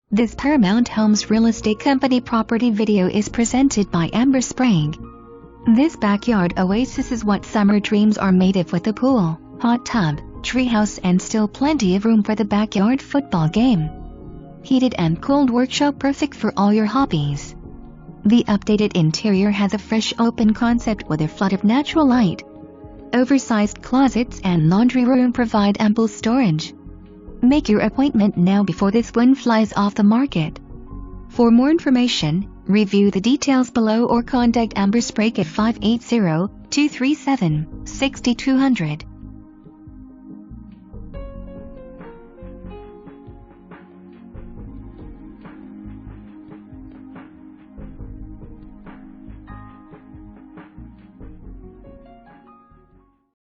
This Paramount Homes real estate company property video is presented by Sprague. This backyard oasis is what summer dreams are made of, with a pool, hot tub, treehouse and still plenty of room for the backyard football game. Heated and cooled workshop, perfect for all your hobbies. The updated interior has a fresh open concept with a flood of natural light. Oversized closets and laundry room provide ample storage. Make your appointment now before this one flies off the market. For more information, review the details below or contact Sprague at 580-237-6200.